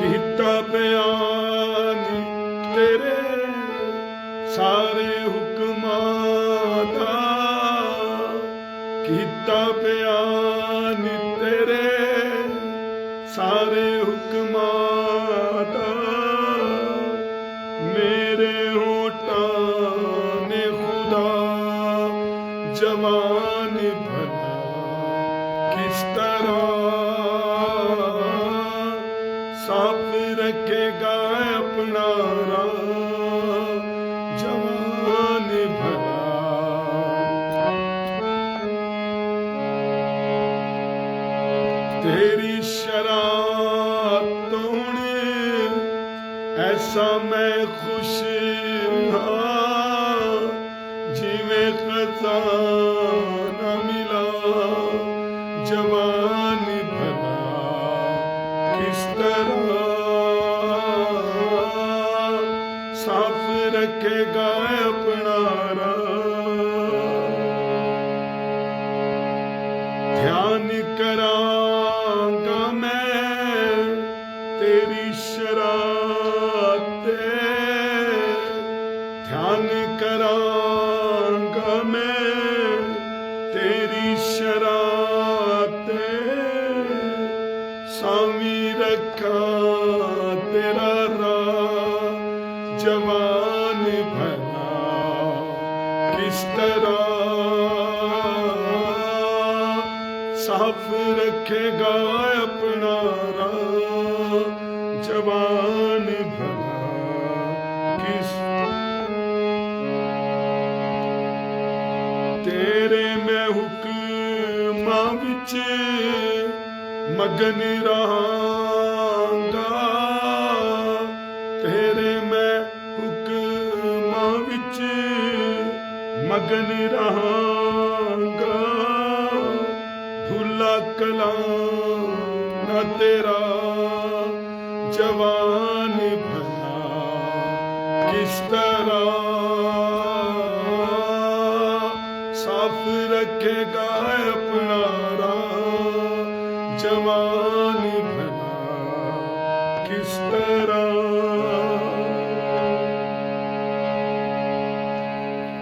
ਕੀਤਾ ਬਿਆਨ ਤੇਰੇ ਸਾਰੇ ਹੁਕਮਾਂ ਦਾ, ਕੀਤਾ ਬਿਆਨ ਤੇਰੇ ਸਾਰੇ ਹੁਕਮਾਂ ਦਾ, ਮੇਰੇ ਹੋਠਾਂ ਨੇ ਖੁਦਾ ਜਵਾਨ ਭਲਾ ਕਿਸ ਤਰ੍ਹਾਂ ਸਾਫ਼ ਰੱਖੇਗਾ ਆਪਣਾ ਰਾਹ ਜਵਾਨ ਭਲਾ। ਤੇਰੀ ਸ਼ਰਾਅਤੋਂ ਐਸਾ ਮੈਂ ਖੁਸ਼ ਹਾਂ ਜਿਵੇਂ ਖਜ਼ਾਨਾ ਮਿਲਾ ਜਵਾਨ ਭਲਾ ਕਿਸ ਤਰ੍ਹਾਂ ਸਾਫ਼ ਰੱਖੇਗਾ ਆਪਣਾ ਰਾਹ। ਧਿਆਨ ਕਰਾਂਗਾ ਮੈਂ ਤੇਰੀ ਸ਼ਰਾਅਤ ਤੇ, ਧਿਆਨ ਕਰਾਂਗਾ ਮੈਂ ਤੇਰੀ ਸ਼ਰਾਅਤ ਤੇ, ਸਾਵੀਂ ਰੱਖਾਂ ਤੇਰਾ ਰਾਹ ਜਵਾਨ ਭਲਾ ਕਿਸ ਤਰ੍ਹਾਂ ਸਾਫ਼ ਰੱਖੇਗਾ ਆਪਣਾ ਰਾਹ ਜਵਾਨ ਭਲਾ ਕਿਸ। ਤੇਰੇ ਮੈਂ ਹੁਕਮਾਂ ਵਿੱਚ ਮਗਨ ਰਹਾਂਗਾ, ਤੇਰੇ ਮੈਂ ਹੁਕਮਾਂ ਵਿੱਚ ਮਗਨ ਰਹਾਂਗਾ, ਭੁੱਲਾ ਕਲਾਮ ਨਾ ਤੇਰਾ ਜਵਾਨ ਭਲਾ ਕਿਸ ਤਰ੍ਹਾਂ ਸਾਫ਼ ਰੱਖੇਗਾ ਆਪਣਾ ਰਾਹ ਜਵਾਨ ਭਲਾ ਕਿਸ ਤਰ੍ਹਾਂ।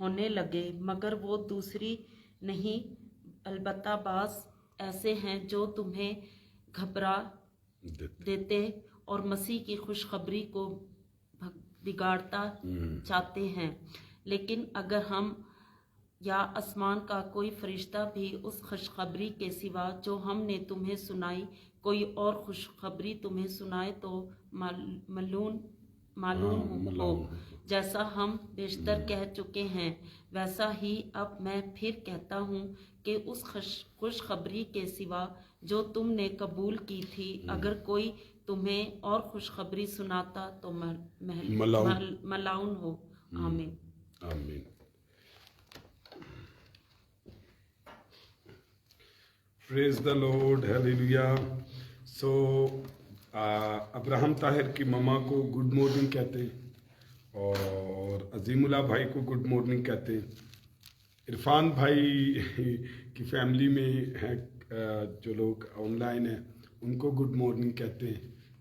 ہونے لگے، مگر وہ دوسری نہیں، البتہ بعض ایسے ہیں جو تمہیں گھبرا دیتے اور مسیح کی خوشخبری کو بگاڑتا چاہتے ہیں۔ لیکن اگر ہم یا آسمان کا کوئی فرشتہ بھی اس خوشخبری کے سوا جو ہم نے تمہیں سنائی کوئی اور خوشخبری تمہیں سنائے تو معلوم ہو، جیسا ہم بیشتر کہہ چکے ہیں ویسا ہی اب میں پھر کہتا ہوں کہ اس خوشخبری کے سوا جو تم نے قبول کی تھی اگر کوئی تمہیں اور خوشخبری سناتا تو ملعون ہو۔ آمین۔ آمین۔ پریز دا لارڈ، ہیلیلویا۔ سو ابراہم طاہر کی مما کو گڈ مارننگ کہتے ہیں اور عظیم اللہ بھائی کو گڈ مارننگ کہتے ہیں۔ عرفان بھائی کی فیملی میں ہیں جو لوگ آن لائن ہیں ان کو گڈ مارننگ کہتے ہیں۔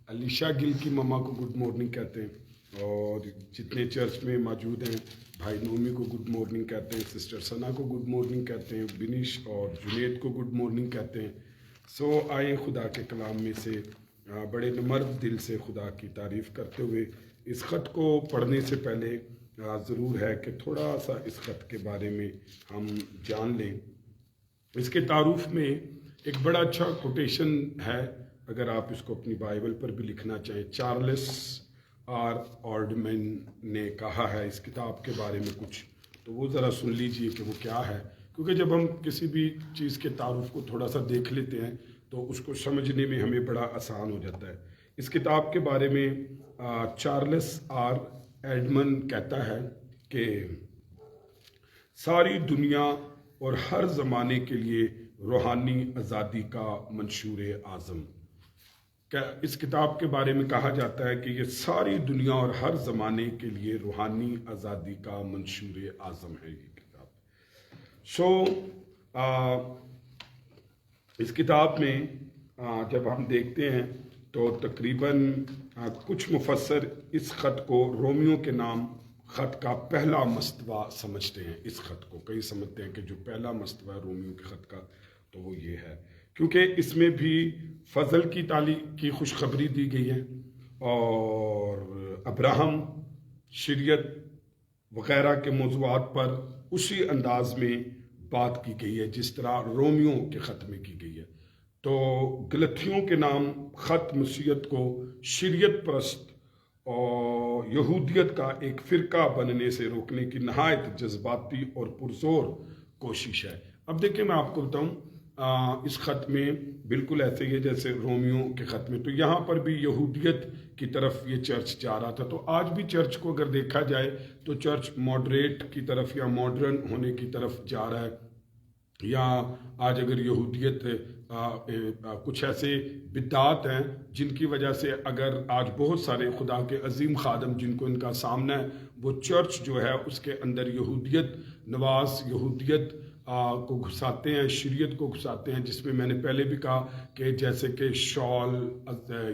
علیشا گل کی مما کو گڈ مارننگ کہتے ہیں اور جتنے چرچ میں موجود ہیں بھائی نومی کو گڈ مارننگ کہتے ہیں، سسٹر ثنا کو گڈ مارننگ کہتے ہیں، بنیش اور جنید کو گڈ مارننگ کہتے ہیں۔ سو آئیں خدا کے کلام میں سے بڑے نمرد دل سے خدا کی تعریف کرتے ہوئے اس خط کو پڑھنے سے پہلے ضرور ہے کہ تھوڑا سا اس خط کے بارے میں ہم جان لیں۔ اس کے تعارف میں ایک بڑا اچھا کوٹیشن ہے، اگر آپ اس کو اپنی بائبل پر بھی لکھنا چاہیں۔ چارلس آر آرڈمین نے کہا ہے اس کتاب کے بارے میں کچھ، تو وہ ذرا سن لیجئے کہ وہ کیا ہے، کیونکہ جب ہم کسی بھی چیز کے تعارف کو تھوڑا سا دیکھ لیتے ہیں تو اس کو سمجھنے میں ہمیں بڑا آسان ہو جاتا ہے۔ اس کتاب کے بارے میں چارلس آر ایڈمن کہتا ہے کہ ساری دنیا اور ہر زمانے کے لیے روحانی آزادی کا منشور اعظم۔ اس کتاب کے بارے میں کہا جاتا ہے کہ یہ ساری دنیا اور ہر زمانے کے لیے روحانی آزادی کا منشور اعظم ہے یہ کتاب۔ اس کتاب میں جب ہم دیکھتے ہیں تو تقریباً کچھ مفسر اس خط کو رومیو کے نام خط کا پہلا مستویٰ سمجھتے ہیں۔ اس خط کو کئی سمجھتے ہیں کہ جو پہلا مستویٰ رومیو کے خط کا تو وہ یہ ہے، کیونکہ اس میں بھی فضل کی خوشخبری دی گئی ہے اور ابراہم، شریعت وغیرہ کے موضوعات پر اسی انداز میں بات کی گئی ہے جس طرح رومیو کے خط میں کی گئی ہے۔ تو گلتھیوں کے نام خط مسیحیت کو شریعت پرست اور یہودیت کا ایک فرقہ بننے سے روکنے کی نہایت جذباتی اور پرزور کوشش ہے۔ اب دیکھیں میں آپ کو بتاؤں، اس خط میں بالکل ایسے ہی ہے جیسے رومیو کے خط میں، تو یہاں پر بھی یہودیت کی طرف یہ چرچ جا رہا تھا۔ تو آج بھی چرچ کو اگر دیکھا جائے تو چرچ ماڈریٹ کی طرف یا ماڈرن ہونے کی طرف جا رہا ہے، یا آج اگر یہودیت کچھ ایسے بدعات ہیں جن کی وجہ سے اگر آج بہت سارے خدا کے عظیم خادم جن کو ان کا سامنا ہے وہ چرچ جو ہے اس کے اندر یہودیت نواز، یہودیت کو گھساتے ہیں، شریعت کو گھساتے ہیں، جس میں نے پہلے بھی کہا کہ جیسے کہ شال،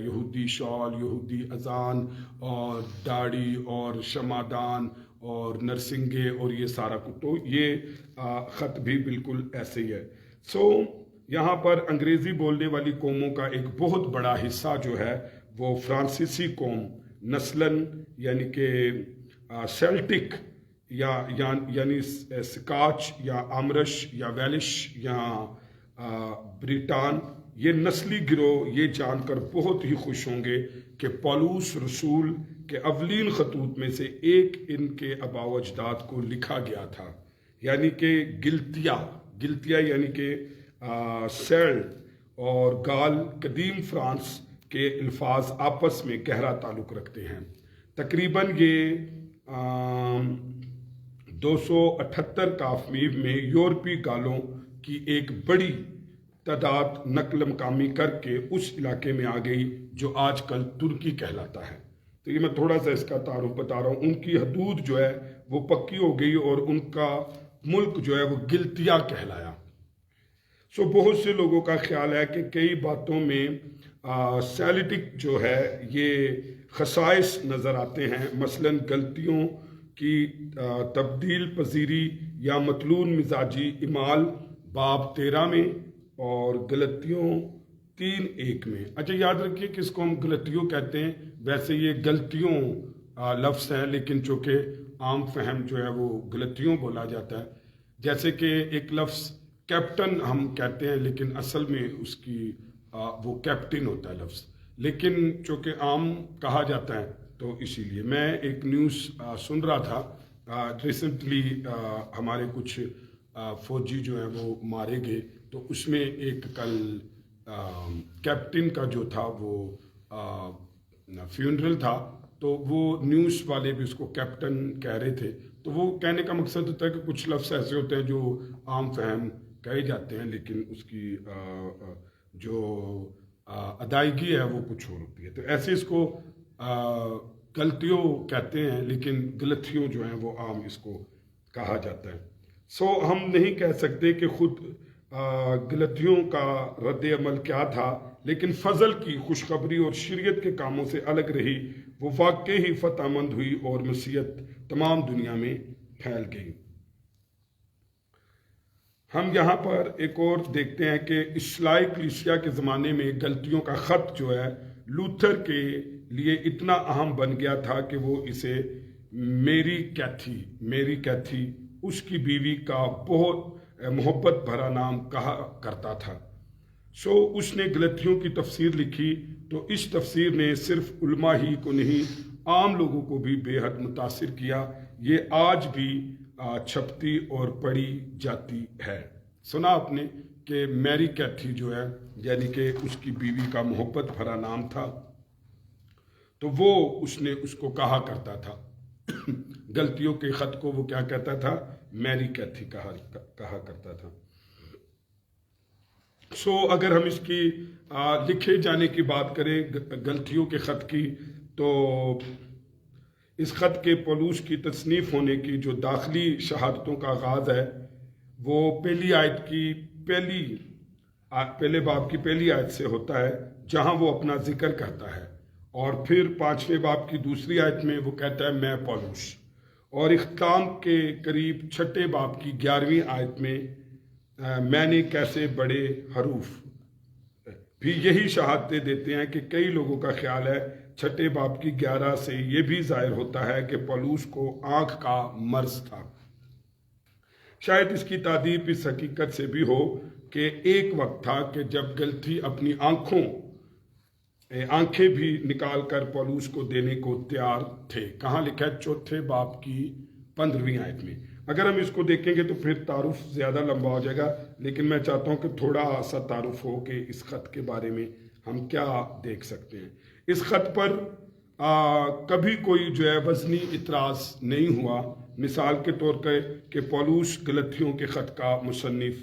یہودی اذان اور داڑھی اور شمادان اور نرسنگے اور یہ سارا کچھ، تو یہ خط بھی بالکل ایسے ہی ہے۔ یہاں پر انگریزی بولنے والی قوموں کا ایک بہت بڑا حصہ جو ہے وہ فرانسیسی قوم، نسلاً یعنی کہ سیلٹک یعنی سکاچ یا آمرش یا ویلش یا بریٹان، یہ نسلی گروہ یہ جان کر بہت ہی خوش ہوں گے کہ پولوس رسول کے اولین خطوط میں سے ایک ان کے آباء و اجداد کو لکھا گیا تھا، یعنی کہ گلتیا یعنی کہ سیل اور گال قدیم فرانس کے الفاظ آپس میں گہرا تعلق رکھتے ہیں۔ تقریباً یہ 278 کافمیر میں یورپی گالوں کی ایک بڑی تعداد نقل مقامی کر کے اس علاقے میں آ گئی جو آج کل ترکی کہلاتا ہے۔ تو یہ میں تھوڑا سا اس کا تعارف بتا رہا ہوں۔ ان کی حدود جو ہے وہ پکی ہو گئی اور ان کا ملک جو ہے وہ گلتیا کہلایا۔ بہت سے لوگوں کا خیال ہے کہ کئی باتوں میں سیلٹک جو ہے یہ خصائص نظر آتے ہیں، مثلاً غلطیوں کی تبدیل پذیری یا مطلون مزاجی اعمال باب 13 میں اور غلطیوں 3:1 میں۔ اچھا یاد رکھیے کہ اس کو ہم غلطیوں کہتے ہیں، ویسے یہ غلطیوں لفظ ہے لیکن چونکہ عام فہم جو ہے وہ غلطیوں بولا جاتا ہے، جیسے کہ ایک لفظ کیپٹن ہم کہتے ہیں لیکن اصل میں اس کی وہ کیپٹن ہوتا ہے لفظ، لیکن چونکہ عام کہا جاتا ہے تو اسی لیے۔ میں ایک نیوز سن رہا تھا ریسنٹلی، ہمارے کچھ فوجی جو ہیں وہ مارے گئے، تو اس میں ایک کل کیپٹن کا جو تھا وہ فیونرل تھا، تو وہ نیوز والے بھی اس کو کیپٹن کہہ رہے تھے۔ تو وہ کہنے کا مقصد ہوتا ہے کہ کچھ لفظ ایسے ہوتے ہیں جو عام فہم کہے جاتے ہیں لیکن اس کی جو ادائیگی ہے وہ کچھ اور ہوتی ہے، تو ایسے اس کو غلطیوں کہتے ہیں لیکن غلطیوں جو ہیں وہ عام اس کو کہا جاتا ہے۔ ہم نہیں کہہ سکتے کہ خود غلطیوں کا رد عمل کیا تھا، لیکن فضل کی خوشخبری اور شریعت کے کاموں سے الگ رہی، وہ واقعی ہی فتح مند ہوئی اور مسیحیت تمام دنیا میں پھیل گئی۔ ہم یہاں پر ایک اور دیکھتے ہیں کہ اصلاحی کلیسیا کے زمانے میں غلطیوں کا خط جو ہے لوتھر کے لیے اتنا اہم بن گیا تھا کہ وہ اسے میری کیتھی اس کی بیوی کا بہت محبت بھرا نام کہا کرتا تھا۔ اس نے غلطیوں کی تفسیر لکھی، تو اس تفسیر نے صرف علماء ہی کو نہیں عام لوگوں کو بھی بے حد متاثر کیا۔ یہ آج بھی چھپتی اور پڑھی جاتی ہے۔ سنا آپ نے کہ میری کیتھی جو ہے یعنی کہ اس کی بیوی کا محبت بھرا نام تھا، تو وہ اس نے اس کو کہا کرتا تھا غلطیوں کے خط کو وہ کیا کہتا تھا؟ میری کیتھی کہا کرتا تھا۔ اگر ہم اس کی لکھے جانے کی بات کریں غلطیوں کے خط کی، تو اس خط کے پولوس کی تصنیف ہونے کی جو داخلی شہادتوں کا آغاز ہے وہ پہلی آیت کی پہلے باب کی پہلی آیت سے ہوتا ہے، جہاں وہ اپنا ذکر کرتا ہے، اور پھر 5ویں باب کی دوسری آیت میں وہ کہتا ہے میں پولوس، اور اختتام کے قریب 6 باب کی 11ویں آیت میں میں نے کیسے بڑے حروف بھی یہی شہادتیں دیتے ہیں کہ کئی لوگوں کا خیال ہے 6 باب کی 11 سے یہ بھی ظاہر ہوتا ہے کہ پولوس کو آنکھ کا مرض تھا۔ شاید اس کی تعدیب اس حقیقت سے بھی ہو کہ ایک وقت تھا کہ جب غلطی اپنی آنکھیں بھی نکال کر پولوس کو دینے کو تیار تھے۔ کہاں لکھا ہے؟ 4 باب کی 15ویں آیت میں۔ اگر ہم اس کو دیکھیں گے تو پھر تعارف زیادہ لمبا ہو جائے گا، لیکن میں چاہتا ہوں کہ تھوڑا سا تعارف ہو کہ اس خط کے بارے میں ہم کیا دیکھ سکتے ہیں۔ اس خط پر کبھی کوئی جو ہے وزنی اعتراض نہیں ہوا، مثال کے طور پہ کہ پولوس غلطیوں کے خط کا مصنف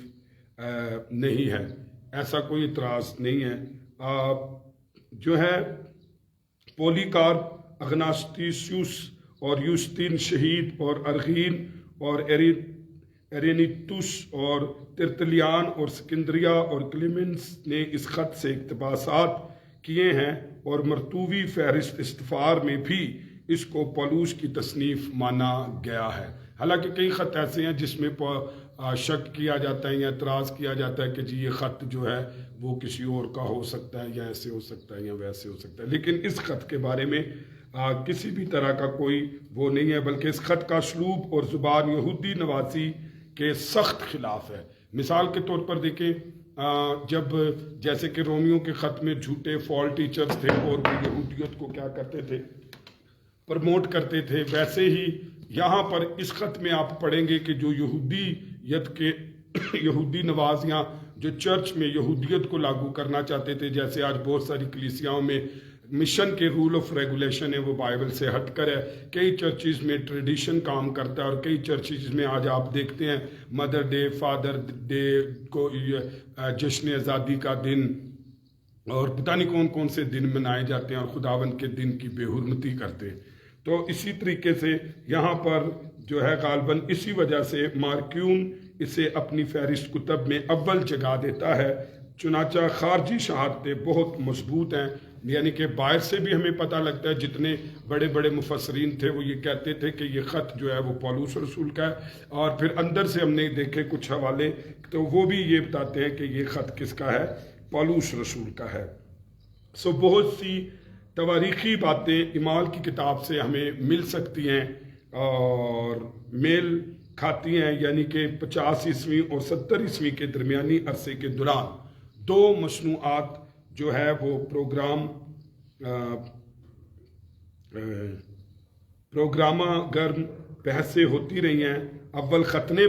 نہیں ہے، ایسا کوئی اعتراض نہیں ہے۔ جو ہے پولیکارپ، اغناطیسیوس اور یوستین شہید اور ارغین اور ایرینیتوس اور ترتلیان اور سکندریہ اور کلیمنس نے اس خط سے اقتباسات کیے ہیں، اور مرطوبی فہرست استفار میں بھی اس کو پولوس کی تصنیف مانا گیا ہے۔ حالانکہ کئی خط ایسے ہیں جس میں شک کیا جاتا ہے یا اعتراض کیا جاتا ہے کہ جی یہ خط جو ہے وہ کسی اور کا ہو سکتا ہے، یا ایسے ہو سکتا ہے یا ویسے ہو سکتا ہے، لیکن اس خط کے بارے میں کسی بھی طرح کا کوئی وہ نہیں ہے، بلکہ اس خط کا اسلوب اور زبان یہودی نوازی کے سخت خلاف ہے۔ مثال کے طور پر دیکھیں، جب جیسے کہ رومیو کے خط میں جھوٹے فال ٹیچرز تھے اور وہ یہودیت کو کیا کرتے تھے؟ پرموٹ کرتے تھے، ویسے ہی یہاں پر اس خط میں آپ پڑھیں گے کہ جو یہودیت کے یہودی نوازیاں جو چرچ میں یہودیت کو لاگو کرنا چاہتے تھے، جیسے آج بہت ساری کلیسیاؤں میں مشن کے رول آف ریگولیشن ہے وہ بائبل سے ہٹ کر ہے، کئی چرچز میں ٹریڈیشن کام کرتا ہے، اور کئی چرچز میں آج آپ دیکھتے ہیں مدر ڈے، فادر ڈے کو جشن آزادی کا دن اور پتہ نہیں کون کون سے دن منائے جاتے ہیں، اور خداوند کے دن کی بے حرمتی کرتے ہیں۔ تو اسی طریقے سے یہاں پر جو ہے غالباً اسی وجہ سے مارکیون اسے اپنی فہرست کتب میں اول جگہ دیتا ہے۔ چنانچہ خارجی شہادتیں بہت مضبوط ہیں، یعنی کہ باہر سے بھی ہمیں پتہ لگتا ہے جتنے بڑے بڑے مفسرین تھے وہ یہ کہتے تھے کہ یہ خط جو ہے وہ پولس رسول کا ہے، اور پھر اندر سے ہم نے دیکھے کچھ حوالے تو وہ بھی یہ بتاتے ہیں کہ یہ خط کس کا ہے، پولس رسول کا ہے۔ سو بہت سی تواریخی باتیں اعمال کی کتاب سے ہمیں مل سکتی ہیں اور میل کھاتی ہیں، یعنی کہ 50 عیسوی اور 70 عیسوی کے درمیانی عرصے کے دوران 2 مصنوعات جو ہے وہ پروگرامہ گرم بحثیں ہوتی رہی ہیں۔ اول ختنے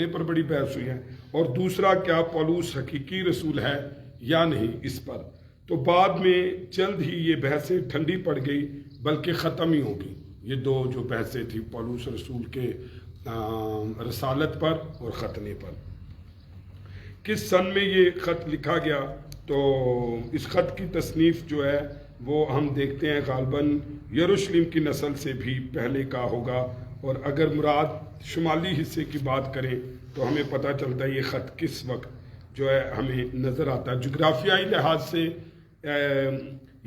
پر بڑی بحث ہوئی ہے، اور دوسرا کیا پولس حقیقی رسول ہے یا نہیں اس پر۔ تو بعد میں جلد ہی یہ بحثیں ٹھنڈی پڑ گئی، بلکہ ختم ہی ہو گئی۔ یہ 2 جو بحثیں تھیں پولس رسول کے رسالت پر اور ختنے پر۔ کس سن میں یہ خط لکھا گیا؟ تو اس خط کی تصنیف جو ہے وہ ہم دیکھتے ہیں غالباً یروشلم کی نسل سے بھی پہلے کا ہوگا، اور اگر مراد شمالی حصے کی بات کریں تو ہمیں پتہ چلتا ہے یہ خط کس وقت جو ہے ہمیں نظر آتا ہے۔ جغرافیائی لحاظ سے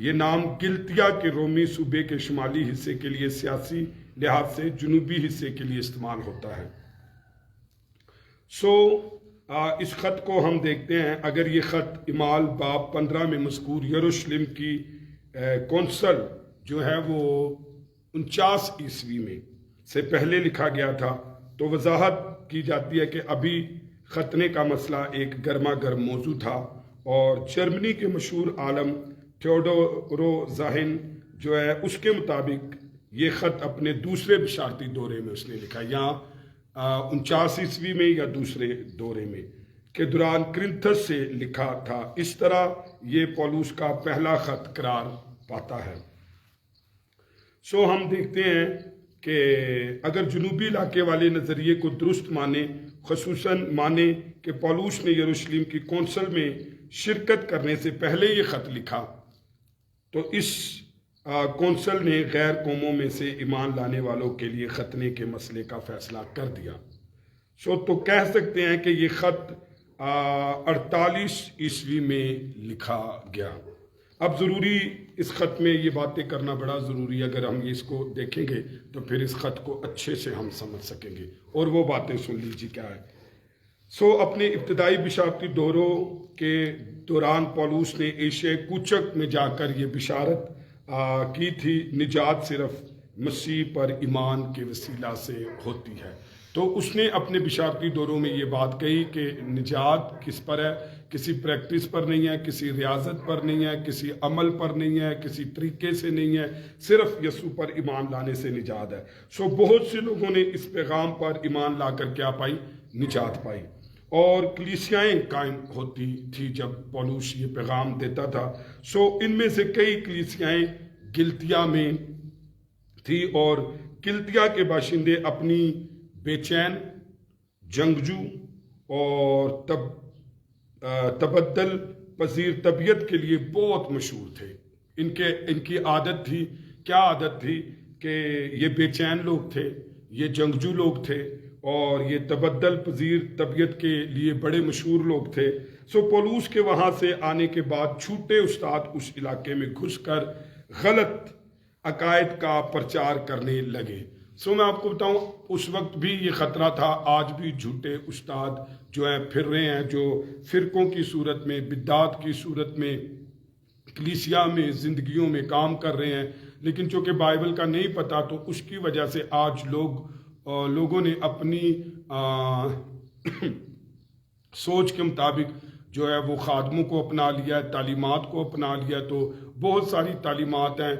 یہ نام گلتیا کے رومی صوبے کے شمالی حصے کے لیے، سیاسی لحاظ سے جنوبی حصے کے لیے استعمال ہوتا ہے۔ اس خط کو ہم دیکھتے ہیں، اگر یہ خط اعمال باب 15 میں مذکور یروشلم کی کونسل جو ہے وہ 49 عیسوی میں سے پہلے لکھا گیا تھا، تو وضاحت کی جاتی ہے کہ ابھی ختنے کا مسئلہ ایک گرما گرم موضوع تھا، اور جرمنی کے مشہور عالم تھیوڈورو زاہن جو ہے اس کے مطابق یہ خط اپنے دوسرے بشارتی دورے میں اس نے لکھا، یا 49 عیسوی میں یا دوسرے دورے میں کے دوران کرنتھس سے لکھا تھا۔ اس طرح یہ پولس کا پہلا خط قرار پاتا ہے۔ ہم دیکھتے ہیں کہ اگر جنوبی علاقے والے نظریے کو درست مانے، خصوصاً مانے کہ پولس نے یروشلم کی کونسل میں شرکت کرنے سے پہلے یہ خط لکھا، تو اس کونسل نے غیر قوموں میں سے ایمان لانے والوں کے لیے ختنے کے مسئلے کا فیصلہ کر دیا۔ تو کہہ سکتے ہیں کہ یہ خط 48 عیسوی میں لکھا گیا۔ اب ضروری اس خط میں یہ باتیں کرنا بڑا ضروری ہے، اگر ہم اس کو دیکھیں گے تو پھر اس خط کو اچھے سے ہم سمجھ سکیں گے، اور وہ باتیں سن لیجیے کیا ہے۔ اپنے ابتدائی بشارتی دوروں کے دوران پولس نے ایشیا کوچک میں جا کر یہ بشارت کی تھی، نجات صرف مسیح پر ایمان کے وسیلہ سے ہوتی ہے۔ تو اس نے اپنے بشارتی دوروں میں یہ بات کہی کہ نجات کس پر ہے؟ کسی پریکٹس پر نہیں ہے، کسی ریاضت پر نہیں ہے، کسی عمل پر نہیں ہے، کسی طریقے سے نہیں ہے، صرف یسوع پر ایمان لانے سے نجات ہے۔ بہت سے لوگوں نے اس پیغام پر ایمان لا کر کیا پائی؟ نجات پائی، اور کلیسیائیں قائم ہوتی تھی جب پولس یہ پیغام دیتا تھا۔ ان میں سے کئی کلیسیائیں گلتیا میں تھی، اور گلتیا کے باشندے اپنی بے چین، جنگجو اور تبدل پذیر طبیعت کے لیے بہت مشہور تھے۔ ان کی عادت تھی، کیا عادت تھی؟ کہ یہ بے چین لوگ تھے، یہ جنگجو لوگ تھے، اور یہ تبدل پذیر طبیعت کے لیے بڑے مشہور لوگ تھے۔ پولس کے وہاں سے آنے کے بعد چھوٹے استاد اس علاقے میں گھس کر غلط عقائد کا پرچار کرنے لگے۔ میں آپ کو بتاؤں، اس وقت بھی یہ خطرہ تھا، آج بھی جھوٹے استاد جو ہیں پھر رہے ہیں، جو فرقوں کی صورت میں، بدعات کی صورت میں کلیسیا میں زندگیوں میں کام کر رہے ہیں، لیکن چونکہ بائبل کا نہیں پتا تو اس کی وجہ سے آج لوگوں نے اپنی سوچ کے مطابق جو ہے وہ خادموں کو اپنا لیا ہے، تعلیمات کو اپنا لیا، تو بہت ساری تعلیمات ہیں،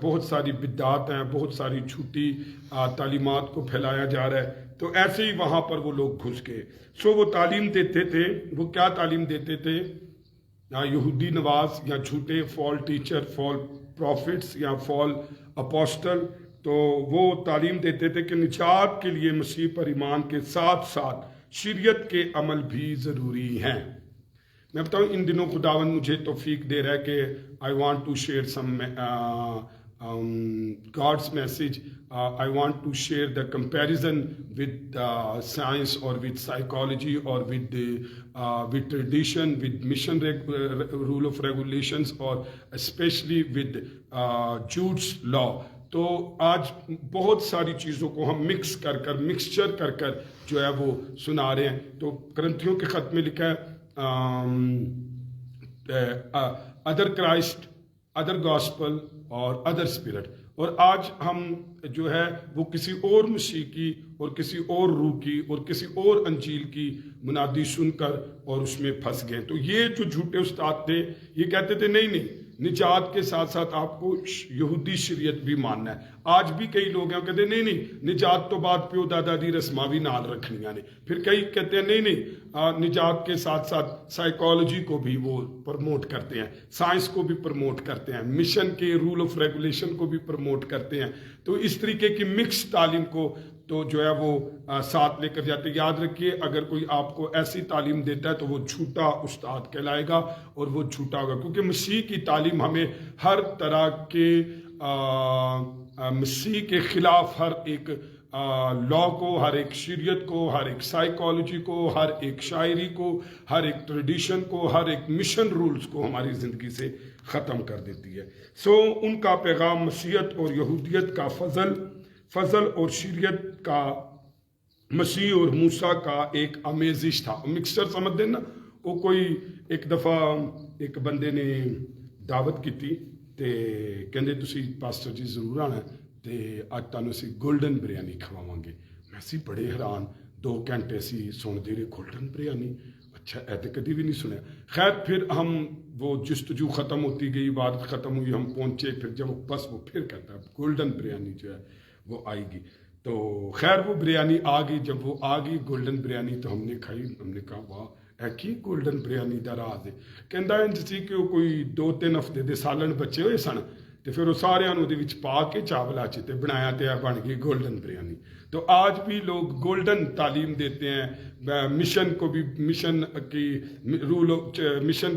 بہت ساری بدعات ہیں، بہت ساری جھوٹی تعلیمات کو پھیلایا جا رہا ہے۔ تو ایسے ہی وہاں پر وہ لوگ گھس گئے۔ وہ تعلیم دیتے تھے، وہ کیا تعلیم دیتے تھے؟ یہودی نواز یا جھوٹے فال ٹیچر، فال پروفٹس یا فال اپوسٹل، تو وہ تعلیم دیتے تھے کہ نجات کے لیے مسیح پر ایمان کے ساتھ ساتھ شریعت کے عمل بھی ضروری ہیں۔ میں بتاؤں، ان دنوں خداوند مجھے توفیق دے رہا ہے کہ I want to share some God's message, I want to share the comparison with science or with psychology or with tradition, with mission rule of regulations, or especially with Jude's law. تو آج بہت ساری چیزوں کو ہم mixture کر کر جو ہے وہ سنا رہے ہیں. تو کرنتھیوں کے خط میں لکھا ہے ادر کرائسٹ، ادر گاسپل اور ادر اسپرٹ. اور آج ہم جو ہے وہ کسی اور مسیح کی اور کسی اور روح کی اور کسی اور انجیل کی منادی سن کر اور اس میں پھنس گئے. تو یہ جو جھوٹے استاد تھے یہ کہتے تھے نہیں نجات کے ساتھ ساتھ آپ کو یہودی شریعت بھی ماننا ہے. آج بھی کئی لوگ ہیں کہتے ہیں نہیں نجات تو بعد پیو دادا دی رسماں بھی نال رکھنیاں نے. پھر کئی کہتے ہیں نہیں نجات کے ساتھ ساتھ سائیکالوجی کو بھی وہ پروموٹ کرتے ہیں، سائنس کو بھی پروموٹ کرتے ہیں، مشن کے رول آف ریگولیشن کو بھی پروموٹ کرتے ہیں. تو اس طریقے کی مکس تعلیم کو تو جو ہے وہ ساتھ لے کر جاتے. یاد رکھیے اگر کوئی آپ کو ایسی تعلیم دیتا ہے تو وہ جھوٹا استاد کہلائے گا اور وہ جھوٹا ہوگا، کیونکہ مسیح کی تعلیم ہمیں ہر طرح کے مسیح کے خلاف ہر ایک لا کو، ہر ایک شریعت کو، ہر ایک سائیکالوجی کو، ہر ایک شاعری کو، ہر ایک ٹریڈیشن کو، ہر ایک مشن رولز کو ہماری زندگی سے ختم کر دیتی ہے. سو ان کا پیغام مسیحیت اور یہودیت کا فضل اور شریعت کا مسیح اور موسیٰ کا ایک آمیزش تھا. مکسچر سمجھ دینا. وہ کوئی ایک دفعہ ایک بندے نے دعوت کی تھی تے کہندے تسی پاسٹر جی ضرور آنا تے اج تانوں اسی گولڈن بریانی کھواواں گے. میں سی بڑے حیران 2 گھنٹے سی سنتے رہے گولڈن بریانی، اچھا اے تے کدی بھی نہیں سنیا. خیر پھر ہم وہ جستجو ختم ہوتی گئی، عبادت ختم ہوئی، ہم پہنچے. پھر جب بس وہ پھر کہتا ہے گولڈن بریانی جو ہے وہ آئے گی. تو خیر وہ بریانی آ گئی. جب وہ آ گئی گولڈن بریانی تو ہم نے کھائی. ہم نے کہا واہ اے کی گولڈن بریانی دا راز ہے. کہندا انج سی کہ وہ کوئی 2-3 ہفتے دے سالن بچے ہوئے سن تے پھر وہ سارے نوں دے وچ پا کے چاولا چ تے بنایا تے بن گئی گولڈن بریانی. تو آج بھی لوگ گولڈن تعلیم دیتے ہیں. مشن کو بھی مشن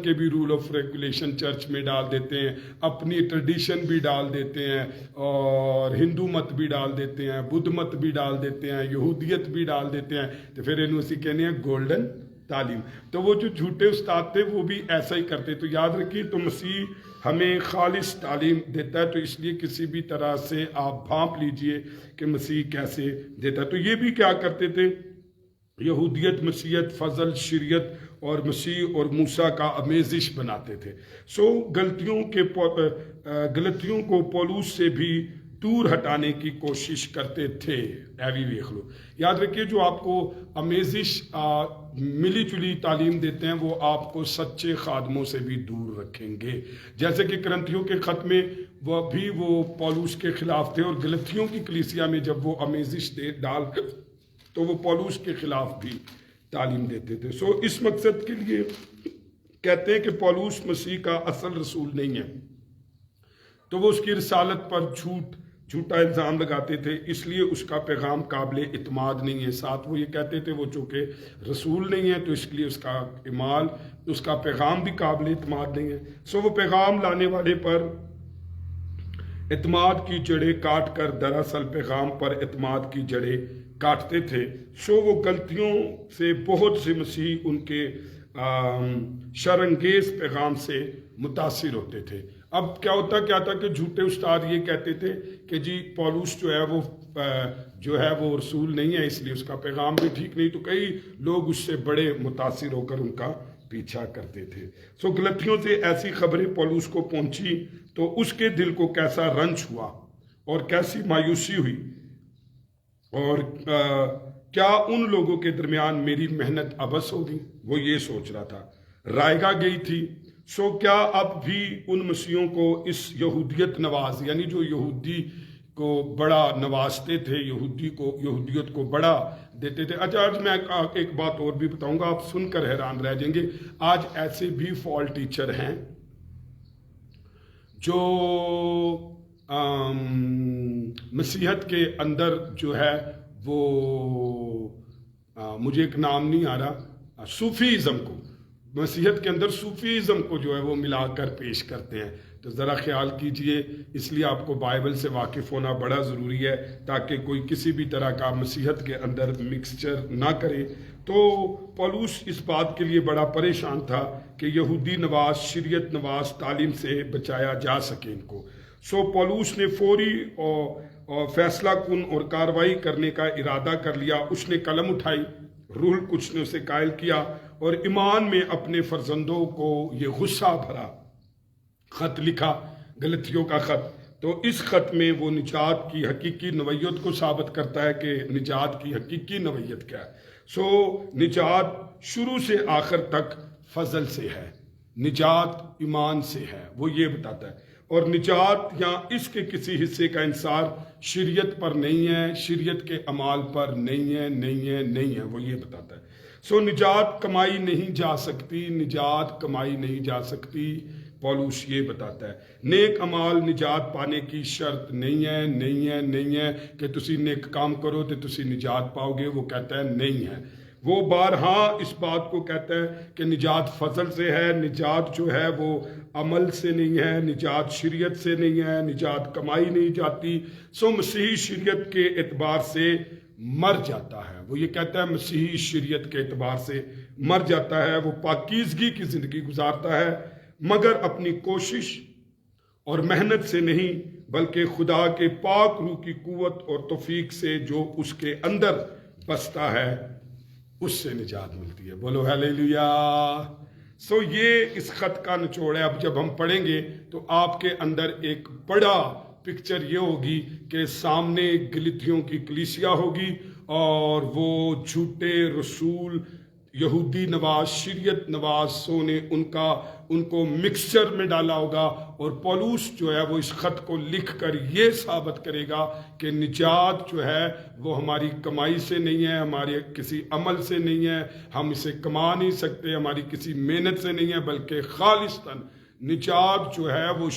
کے بھی رول آف ریگولیشن چرچ میں ڈال دیتے ہیں، اپنی ٹریڈیشن بھی ڈال دیتے ہیں، اور ہندو مت بھی ڈال دیتے ہیں، بدھ مت بھی ڈال دیتے ہیں، یہودیت بھی ڈال دیتے ہیں. تو پھر انہوں اسی کہنے ہیں گولڈن تعلیم. تو وہ جو جھوٹے استاد تھے وہ بھی ایسا ہی کرتے. تو یاد رکھیے تو مسیح ہمیں خالص تعلیم دیتا ہے. تو اس لیے کسی بھی طرح سے آپ بھانپ لیجئے کہ مسیح کیسے دیتا ہے. تو یہ بھی کیا کرتے تھے، یہودیت، مسیحیت، فضل، شریعت اور مسیح اور موسیٰ کا آمیزش بناتے تھے. سو غلطیوں کو پولوس سے بھی دور ہٹانے کی کوشش کرتے تھے. ایوی ویکھ لو. یاد رکھیے جو آپ کو آمیزش ملی جلی تعلیم دیتے ہیں وہ آپ کو سچے خادموں سے بھی دور رکھیں گے. جیسے کہ کرنتھیوں کے خط میں وہ پولوس کے خلاف تھے، اور غلطیوں کی کلیسیا میں جب وہ آمیزش ڈال تو وہ پولوس کے خلاف بھی تعلیم دیتے تھے. سو اس مقصد کے لیے کہتے ہیں کہ پولوس مسیح کا اصل رسول نہیں ہے، تو وہ اس کی رسالت پر جھوٹا الزام لگاتے تھے، اس لیے اس کا پیغام قابل اعتماد نہیں ہے. ساتھ وہ یہ کہتے تھے وہ چونکہ رسول نہیں ہے تو اس لیے اس کا پیغام بھی قابل اعتماد نہیں ہے. سو وہ پیغام لانے والے پر اعتماد کی جڑیں کاٹ کر دراصل پیغام پر اعتماد کی جڑیں کاٹتے تھے. سو وہ غلطیوں سے بہت سے مسیح ان کے شرانگیز پیغام سے متاثر ہوتے تھے. اب کیا تھا کہ جھوٹے استاد یہ کہتے تھے کہ جی پولوس جو ہے وہ رسول نہیں ہے، اس لیے اس کا پیغام بھی ٹھیک نہیں. تو کئی لوگ اس سے بڑے متاثر ہو کر ان کا پیچھا کرتے تھے. سو غلطیوں سے ایسی خبریں پولوس کو پہنچی تو اس کے دل کو کیسا رنج ہوا اور کیسی مایوسی ہوئی، اور کیا ان لوگوں کے درمیان میری محنت عبث ہوگی. وہ یہ سوچ رہا تھا. رائگاں گئی تھی. سو کیا اب بھی ان مسیحوں کو اس یہودیت نواز، یعنی جو یہودی کو بڑا نوازتے تھے، یہودیت کو بڑا دیتے تھے. اچھا آج میں ایک بات اور بھی بتاؤں گا، آپ سن کر حیران رہ جائیں گے. آج ایسے بھی فال ٹیچر ہیں جو مسیحیت کے اندر جو ہے وہ مجھے ایک نام نہیں آ رہا، صوفیزم کو، مسیحیت کے اندر صوفیزم کو جو ہے وہ ملا کر پیش کرتے ہیں. تو ذرا خیال کیجئے، اس لیے آپ کو بائبل سے واقف ہونا بڑا ضروری ہے تاکہ کوئی کسی بھی طرح کا مسیحت کے اندر مکسچر نہ کرے۔ تو پولس اس بات کے لیے بڑا پریشان تھا کہ یہودی نواز، شریعت نواز تعلیم سے بچایا جا سکے ان کو۔ سو پولس نے فوری اور فیصلہ کن اور کارروائی کرنے کا ارادہ کر لیا۔ اس نے قلم اٹھائی، روح القدس نے اسے قائل کیا اور ایمان میں اپنے فرزندوں کو یہ غصہ بھرا خط لکھا، غلطیوں کا خط۔ تو اس خط میں وہ نجات کی حقیقی نوعیت کو ثابت کرتا ہے کہ نجات کی حقیقی نوعیت کیا ہے۔ سو نجات شروع سے آخر تک فضل سے ہے، نجات ایمان سے ہے، وہ یہ بتاتا ہے۔ اور نجات یا اس کے کسی حصے کا انحصار شریعت پر نہیں ہے، شریعت کے اعمال پر نہیں ہے، وہ یہ بتاتا ہے۔ سو نجات کمائی نہیں جا سکتی، نجات کمائی نہیں جا سکتی، پولس یہ بتاتا ہے۔ نیک اعمال نجات پانے کی شرط نہیں ہے کہ تسی نیک کام کرو تو تسی نجات پاؤ گے، وہ کہتا ہے نہیں ہے۔ وہ بارہا اس بات کو کہتا ہے کہ نجات فضل سے ہے، نجات جو ہے وہ عمل سے نہیں ہے، نجات شریعت سے نہیں ہے، نجات کمائی نہیں جاتی۔ سو مسیحی شریعت کے اعتبار سے مر جاتا ہے، وہ یہ کہتا ہے مسیحی شریعت کے اعتبار سے مر جاتا ہے، وہ پاکیزگی کی زندگی گزارتا ہے، مگر اپنی کوشش اور محنت سے نہیں بلکہ خدا کے پاک روح کی قوت اور توفیق سے جو اس کے اندر بستا ہے اس سے نجات ملتی ہے۔ بولو ہیلیلویا۔ سو یہ اس خط کا نچوڑ ہے۔ اب جب ہم پڑھیں گے تو آپ کے اندر ایک بڑا پکچر یہ ہوگی کہ سامنے گلتیوں کی کلیسیا ہوگی اور وہ جھوٹے رسول یہودی نواز، شریعت نواز سو نے ان کو مکسچر میں ڈالا ہوگا، اور پولس جو ہے وہ اس خط کو لکھ کر یہ ثابت کرے گا کہ نجات جو ہے وہ ہماری کمائی سے نہیں ہے، ہمارے کسی عمل سے نہیں ہے، ہم اسے کما نہیں سکتے، ہماری کسی محنت سے نہیں ہے، بلکہ خالصتاً نجات جو ہے وہ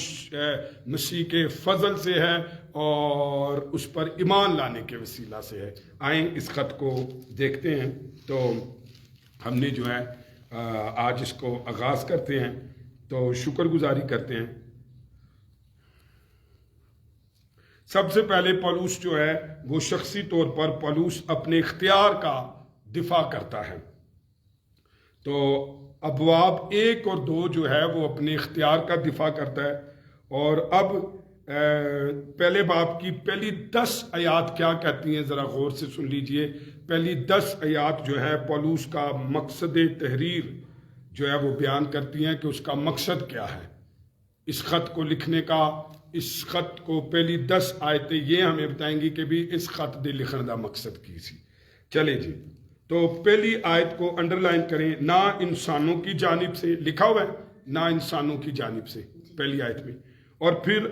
مسیح کے فضل سے ہے اور اس پر ایمان لانے کے وسیلہ سے ہے۔ آئیں اس خط کو دیکھتے ہیں۔ تو ہم نے جو ہے آج اس کو آغاز کرتے ہیں، تو شکر گزاری کرتے ہیں۔ سب سے پہلے پولس جو ہے وہ شخصی طور پر پولس اپنے اختیار کا دفاع کرتا ہے۔ تو ابواب 1 اور 2 جو ہے وہ اپنے اختیار کا دفاع کرتا ہے، اور اب پہلے باب کی پہلی 10 آیات کیا کہتی ہیں، ذرا غور سے سن لیجئے۔ پہلی 10 آیات جو ہے پولس کا مقصد تحریر جو ہے وہ بیان کرتی ہیں کہ اس کا مقصد کیا ہے اس خط کو لکھنے کا۔ اس خط کو پہلی 10 آیتیں یہ ہمیں بتائیں گی کہ بھی اس خط دے لکھنے کا مقصد کی سی۔ چلے جی، تو پہلی آیت کو انڈرلائن کریں، نہ انسانوں کی جانب سے، لکھا ہوا ہے نہ انسانوں کی جانب سے پہلی آیت میں، اور پھر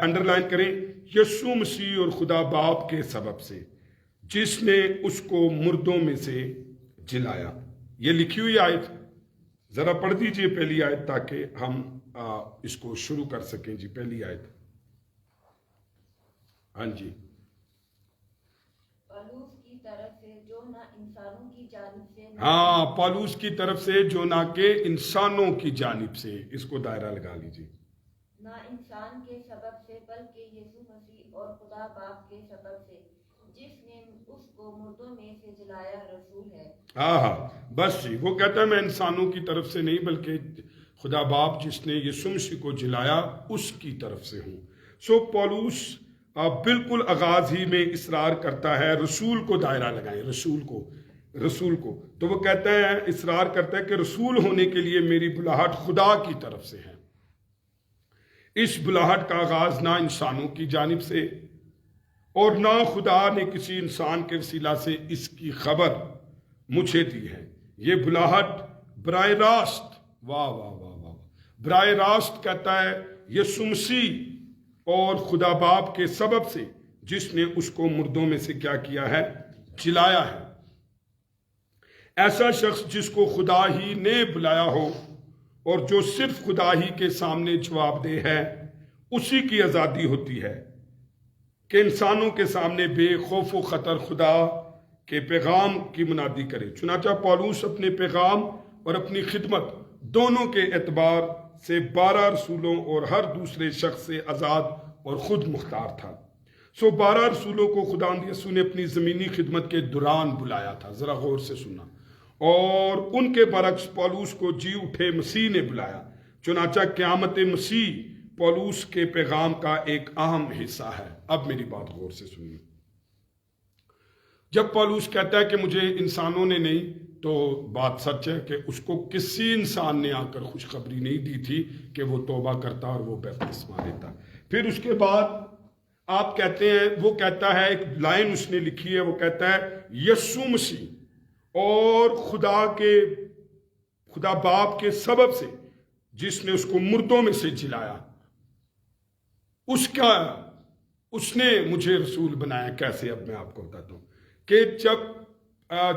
انڈرلائن کریں یسوع مسیح اور خدا باپ کے سبب سے جس نے اس کو مردوں میں سے جلایا۔ یہ لکھی ہوئی آیت ذرا پڑھ دیجئے پہلی آیت تاکہ ہم اس کو شروع کر سکیں۔ جی پہلی آیت، ہاں جی۔ پولس کی طرف سے جو نہ انسانوں کی جانب سے، ہاں، پولس کی طرف سے جو نہ کہ انسانوں کی جانب سے، اس کو دائرہ لگا لیجئے، نہ انسان کے سبب سے بلکہ یسوع مسیح اور خدا باپ کے سبب سے جس نے اس کو مردوں میں سے جلایا رسول ہے۔ ہاں بس جی، وہ کہتا ہے میں انسانوں کی طرف سے نہیں بلکہ خدا باپ جس نے یسوع مسیح کو جلایا اس کی طرف سے ہوں۔ سو پولس بالکل آغاز ہی میں اصرار کرتا ہے، رسول کو دائرہ لگائیں، رسول کو تو وہ کہتا ہے، اصرار کرتا ہے کہ رسول ہونے کے لیے میری بلاہٹ خدا کی طرف سے ہے۔ اس بلاہٹ کا آغاز نہ انسانوں کی جانب سے اور نہ خدا نے کسی انسان کے وسیلہ سے اس کی خبر مجھے دی ہے۔ یہ بلاہٹ براہ راست، واہ واہ واہ واہ، براہ راست کہتا ہے یسوع مسیح اور خدا باپ کے سبب سے جس نے اس کو مردوں میں سے کیا کیا ہے، جلایا ہے۔ ایسا شخص جس کو خدا ہی نے بلایا ہو اور جو صرف خدا ہی کے سامنے جواب دہ ہے، اسی کی آزادی ہوتی ہے کہ انسانوں کے سامنے بے خوف و خطر خدا کے پیغام کی منادی کرے۔ چنانچہ پولس اپنے پیغام اور اپنی خدمت دونوں کے اعتبار سے 12 رسولوں اور ہر دوسرے شخص سے آزاد اور خود مختار تھا۔ 12 رسولوں کو خداوند یسوع نے اپنی زمینی خدمت کے دوران بلایا تھا، ذرا غور سے سننا، اور ان کے برعکس پولوس کو جی اٹھے مسیح نے بلایا۔ چنانچہ قیامت مسیح پولوس کے پیغام کا ایک اہم حصہ ہے۔ اب میری بات غور سے سنیے۔ جب پولوس کہتا ہے کہ مجھے انسانوں نے نہیں، تو بات سچ ہے کہ اس کو کسی انسان نے آ کر خوشخبری نہیں دی تھی کہ وہ توبہ کرتا اور وہ بپتسمہ لیتا۔ پھر اس کے بعد آپ کہتے ہیں، وہ کہتا ہے، ایک لائن اس نے لکھی ہے، وہ کہتا ہے یسوع مسیح اور خدا باپ کے سبب سے جس نے اس کو مردوں میں سے جلایا، اس نے مجھے رسول بنایا۔ کیسے؟ اب میں آپ کو بتاتا ہوں کہ جب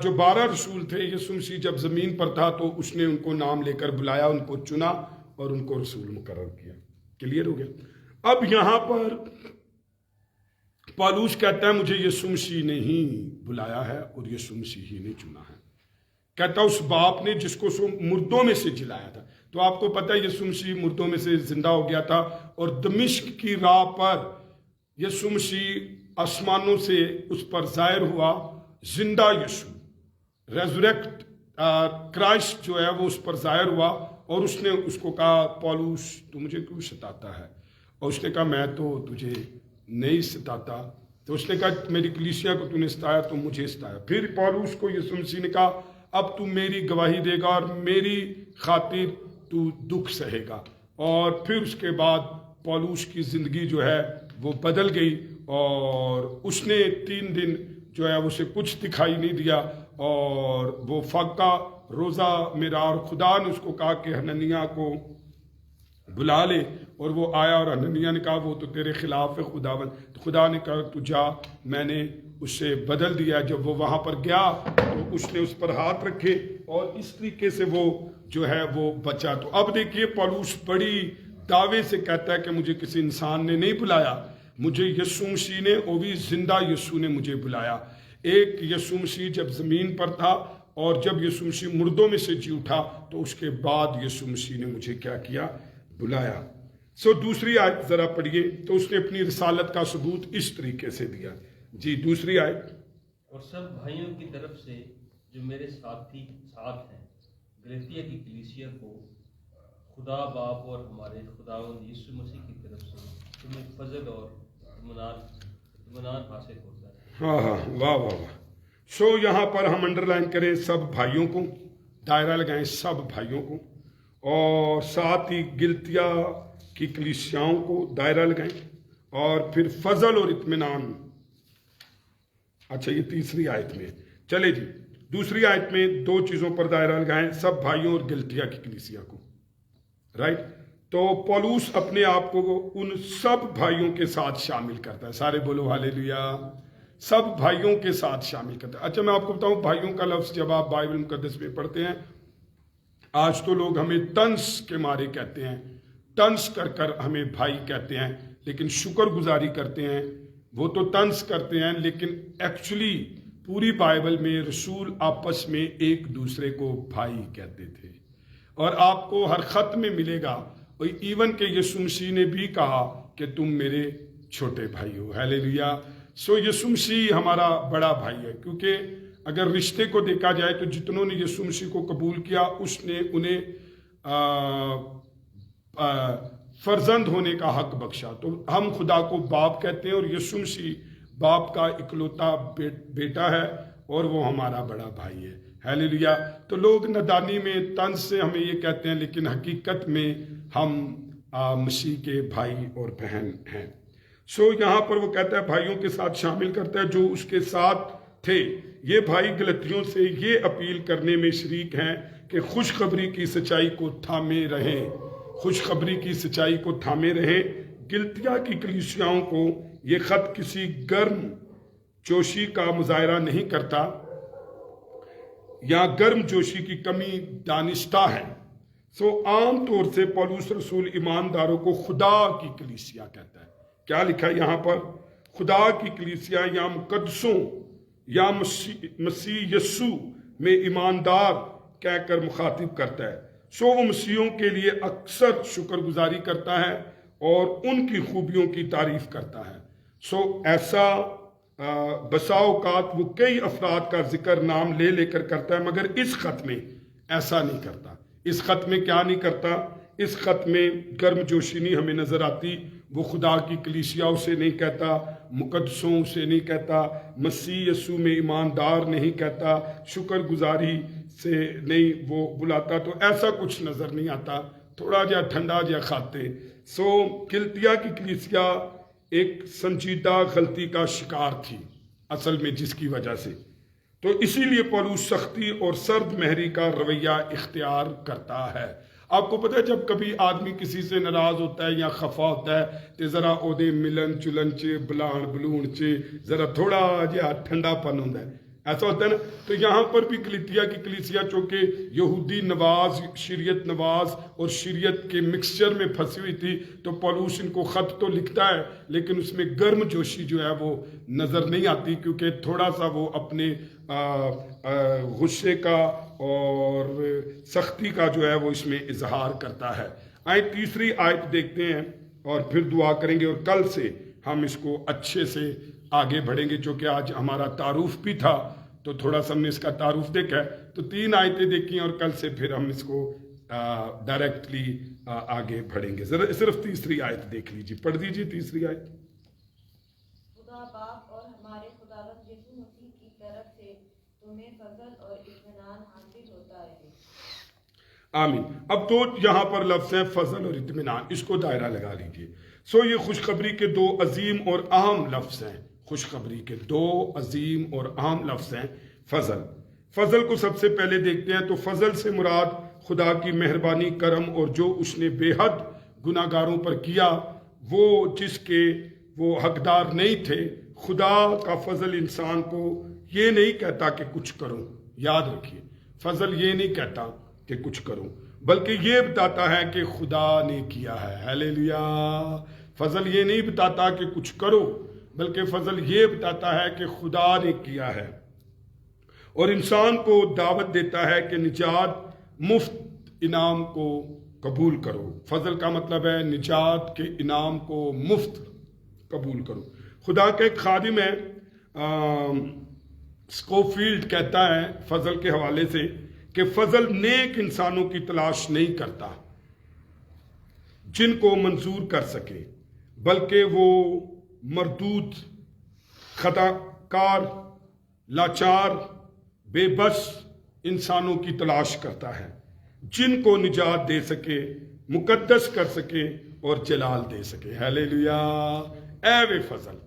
جو 12 رسول تھے، یسوع مسیح جب زمین پر تھا تو اس نے ان کو نام لے کر بلایا، ان کو چنا اور ان کو رسول مقرر کیا۔ کلیئر ہو گیا؟ اب یہاں پر پولوس کہتا ہے مجھے یسوع مسیح نے ہی بلایا ہے اور یسوع مسیح ہی نے چنا ہے۔ کہتا اس باپ نے جس کو مردوں میں سے جلایا تھا۔ تو آپ کو پتہ ہے یسوع مسیح مردوں میں سے زندہ ہو گیا تھا، اور دمشق کی راہ پر یسوع مسیح آسمانوں سے اس پر ظاہر ہوا، زندہ یسوع، ریزوریکٹ کرائسٹ جو ہے وہ اس پر ظاہر ہوا، اور اس نے اس کو کہا پولوس تو مجھے کیوں ستاتا ہے؟ اور اس نے کہا میں تو تجھے نہیں ستاتا۔ تو اس نے کہا میری کلیسیا کو تو نے ستایا تو مجھے ستایا۔ پھر پولوس کو یسوع مسیح نے کہا اب تو میری گواہی دے گا اور میری خاطر تو دکھ سہے گا۔ اور پھر اس کے بعد پولوس کی زندگی جو ہے وہ بدل گئی، اور اس نے 3 دن جو ہے اسے کچھ دکھائی نہیں دیا، اور وہ فاقہ روزہ میرا، اور خدا نے اس کو کہا کہ حننیہ کو بلا لے، اور وہ آیا، اور حننیہ نے کہا وہ تو تیرے خلاف ہے خداوند۔ تو خدا نے کہا تو جا، میں نے اسے بدل دیا۔ جب وہ وہاں پر گیا تو اس نے اس پر ہاتھ رکھے، اور اس طریقے سے وہ جو ہے وہ بچا۔ تو اب دیکھیے پولوس بڑی دعوے سے کہتا ہے کہ مجھے کسی انسان نے نہیں بلایا، مجھے یسوع مسیح نے، وہ بھی زندہ یسوع نے مجھے بلایا۔ ایک یسوع مسیح جب زمین پر تھا، اور جب یسوع مسیح مردوں میں سے جی اٹھا، تو اس کے بعد یسوع مسیح نے مجھے کیا کیا؟ بلایا۔ دوسری آیت ذرا پڑھیے، تو اس نے اپنی رسالت کا ثبوت اس طریقے سے دیا۔ جی دوسری آیت۔ اور سب بھائیوں کی طرف سے جو میرے ساتھ ہیں گلتیہ کی کلیسیا کو خدا باپ اور ہمارے خداوند یسوع مسیح کی طرف سے تمہیں فضل اور اطمینان حاصل ہوتا ہے۔ ہاں واہ واہ واہ۔ یہاں پر ہم انڈرلائن کریں سب بھائیوں کو، دائرہ لگائیں سب بھائیوں کو، اور ساتھ ہی گلتیہ کی کلیسیاؤں کو دائرہ لگائیں، اور پھر فضل اور اطمینان۔ اچھا یہ تیسری آیت میں چلے جی، دوسری آیت میں 2 چیزوں پر دائرہ لگائیں، سب بھائیوں اور گلتیہ کی کلیسیا کو، رائٹ۔ تو پولوس اپنے آپ کو ان سب بھائیوں کے ساتھ شامل کرتا ہے، سارے بولو ہاللیلویا، سب بھائیوں کے ساتھ شامل کرتا ہے۔ اچھا میں آپ کو بتاؤں، بھائیوں کا لفظ جب آپ بائبل مقدس میں پڑھتے ہیں، آج تو لوگ ہمیں طنز کے مارے کہتے ہیں، طنز کر ہمیں بھائی کہتے ہیں، لیکن شکر گزاری کرتے ہیں، وہ تو طنز کرتے ہیں، لیکن ایکچولی پوری بائبل میں رسول آپس میں ایک دوسرے کو بھائی کہتے تھے۔ اور آپ کو ہر خط میں ملے گا، ایون کہ یسوع مسیح نے بھی کہا کہ تم میرے چھوٹے بھائی ہو، ہاللیلویا۔ یسوع مسیح ہمارا بڑا بھائی ہے، کیونکہ اگر رشتے کو دیکھا جائے تو جتنوں نے یسوع مسیح کو قبول کیا اس نے انہیں فرزند ہونے کا حق بخشا۔ تو ہم خدا کو باپ کہتے ہیں، اور یسوع مسیح باپ کا اکلوتا بیٹا ہے، اور وہ ہمارا بڑا بھائی ہے، ہاللیلویا۔ تو لوگ نادانی میں طنز سے ہمیں یہ کہتے ہیں، لیکن حقیقت میں ہم مسیح کے بھائی اور بہن ہیں۔ یہاں پر وہ کہتا ہے بھائیوں کے ساتھ شامل کرتا ہے جو اس کے ساتھ تھے۔ یہ بھائی گلتیوں سے یہ اپیل کرنے میں شریک ہیں کہ خوشخبری کی سچائی کو تھامے رہیں، خوشخبری کی سچائی کو تھامے رہیں۔ گلتیہ کی کلیسیاؤں کو یہ خط کسی گرم جوشی کا مظاہرہ نہیں کرتا، یا گرم جوشی کی کمی دانستہ ہے۔ عام طور سے پولوس رسول ایمانداروں کو خدا کی کلیسیا کہتا ہے۔ کیا لکھا ہے یہاں پر؟ خدا کی کلیسیا یا مقدسوں یا مسیح یسوع میں ایماندار کہہ کر مخاطب کرتا ہے۔ سو وہ مسیحوں کے لیے اکثر شکر گزاری کرتا ہے اور ان کی خوبیوں کی تعریف کرتا ہے. سو ایسا بسا اوقات وہ کئی افراد کا ذکر نام لے لے کر کرتا ہے، مگر اس خط میں ایسا نہیں کرتا. اس خط میں کیا نہیں کرتا؟ اس خط میں گرم جوشی نہیں ہمیں نظر آتی. وہ خدا کی کلیسیاؤں سے نہیں کہتا، مقدسوں سے نہیں کہتا، مسیح یسوع میں ایماندار نہیں کہتا، شکر گزاری سے نہیں وہ بلاتا. تو ایسا کچھ نظر نہیں آتا، تھوڑا جا ٹھنڈا جا کھاتے. سو کلتیا کی کلیسیا ایک سنجیدہ غلطی کا شکار تھی اصل میں، جس کی وجہ سے تو اسی لیے پولس سختی اور سرد مہری کا رویہ اختیار کرتا ہے. آپ کو پتہ ہے جب کبھی آدمی کسی سے ناراض ہوتا ہے یا خفا ہوتا ہے تو ذرا اودے ملن چلن چے بلان بلون چے ذرا تھوڑا جہا ٹھنڈا پن ہوتا ہے، ایسا ہوتا ہے نا. تو یہاں پر بھی کلیتیا کی کلیسیا چونکہ یہودی نواز، شریعت نواز اور شریعت کے مکسچر میں پھنسی ہوئی تھی، تو پولس ان کو خط تو لکھتا ہے لیکن اس میں گرم جوشی جو ہے وہ نظر نہیں آتی، کیونکہ تھوڑا سا وہ اپنے غصے کا اور سختی کا جو ہے وہ اس میں اظہار کرتا ہے. آئیں تیسری آیت دیکھتے ہیں اور پھر دعا کریں گے، اور کل سے ہم اس کو اچھے سے آگے بڑھیں گے. چونکہ آج ہمارا تعارف بھی تھا تو تھوڑا سا ہم نے اس کا تعارف دیکھا ہے. تو 3 آیتیں دیکھی اور کل سے پھر ہم اس کو ڈائریکٹلی آگے بڑھیں گے. صرف تیسری آیت دیکھ لیجیے، پڑھ دیجیے تیسری آیت. خدا باپ اور ہمارے خداوند یسوع مسیح کی طرف سے تمہیں فضل اور اطمینان حاصل ہوتا رہے. آمین. اب تو یہاں پر لفظ ہیں فضل اور اطمینان، اس کو دائرہ لگا لیجیے. سو یہ خوشخبری کے 2 عظیم اور اہم لفظ ہیں. خوشخبری کے 2 عظیم اور اہم لفظ ہیں. فضل کو سب سے پہلے دیکھتے ہیں. تو فضل سے مراد خدا کی مہربانی، کرم اور جو اس نے بے حد گناہ گاروں پر کیا، وہ جس کے وہ حقدار نہیں تھے. خدا کا فضل انسان کو یہ نہیں کہتا کہ کچھ کرو. یاد رکھیے، فضل یہ نہیں کہتا کہ کچھ کرو، بلکہ یہ بتاتا ہے کہ خدا نے کیا ہے. ہیلیلویا. فضل یہ نہیں بتاتا کہ کچھ کرو، بلکہ فضل یہ بتاتا ہے کہ خدا نے کیا ہے، اور انسان کو دعوت دیتا ہے کہ نجات مفت انعام کو قبول کرو. فضل کا مطلب ہے نجات کے انعام کو مفت قبول کرو. خدا کا ایک خادم ہے اسکوفیلڈ، کہتا ہے فضل کے حوالے سے کہ فضل نیک انسانوں کی تلاش نہیں کرتا جن کو منظور کر سکے، بلکہ وہ مردود، خطا کار، لاچار، بے بس انسانوں کی تلاش کرتا ہے جن کو نجات دے سکے، مقدس کر سکے اور جلال دے سکے. ہیلیلویا. اے وے فضل.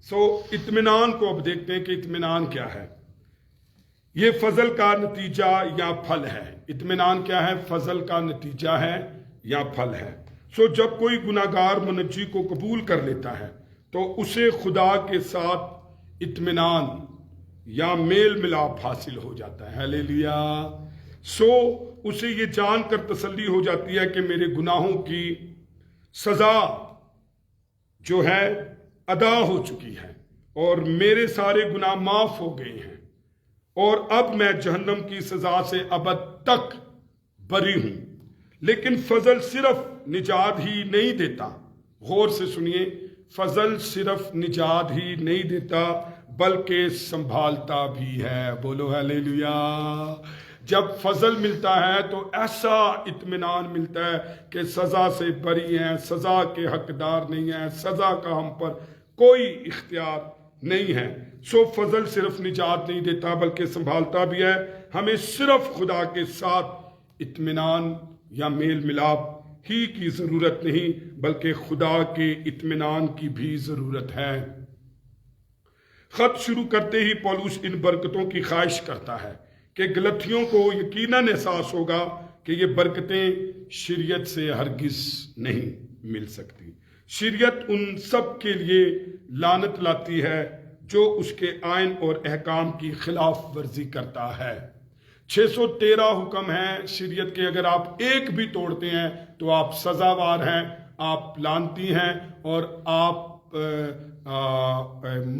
سو اطمینان کو اب دیکھتے ہیں کہ اطمینان کیا ہے. یہ فضل کا نتیجہ یا پھل ہے. اطمینان کیا ہے؟ فضل کا نتیجہ ہے یا پھل ہے. سو جب کوئی گناہ گار منجی کو قبول کر لیتا ہے تو اسے خدا کے ساتھ اطمینان یا میل ملاپ حاصل ہو جاتا ہے. ہیلیلویا. سو اسے یہ جان کر تسلی ہو جاتی ہے کہ میرے گناہوں کی سزا جو ہے ادا ہو چکی ہے اور میرے سارے گناہ معاف ہو گئے ہیں، اور اب میں جہنم کی سزا سے ابد تک بری ہوں. لیکن فضل صرف نجات ہی نہیں دیتا. غور سے سنیے، فضل صرف نجات ہی نہیں دیتا بلکہ سنبھالتا بھی ہے. بولو ہیلیلویا. جب فضل ملتا ہے تو ایسا اطمینان ملتا ہے کہ سزا سے بری ہیں، سزا کے حقدار نہیں ہیں، سزا کا ہم پر کوئی اختیار نہیں ہے. سو فضل صرف نجات نہیں دیتا بلکہ سنبھالتا بھی ہے. ہمیں صرف خدا کے ساتھ اطمینان یا میل ملاپ ہی کی ضرورت نہیں بلکہ خدا کے اطمینان کی بھی ضرورت ہے. خط شروع کرتے ہی پولس ان برکتوں کی خواہش کرتا ہے کہ گلتیوں کو یقیناً احساس ہوگا کہ یہ برکتیں شریعت سے ہرگز نہیں مل سکتی. شریعت ان سب کے لیے لعنت لاتی ہے جو اس کے آئین اور احکام کی خلاف ورزی کرتا ہے. 613 حکم ہیں شریعت کے، اگر آپ ایک بھی توڑتے ہیں تو آپ سزاوار ہیں، آپ لعنتی ہیں اور آپ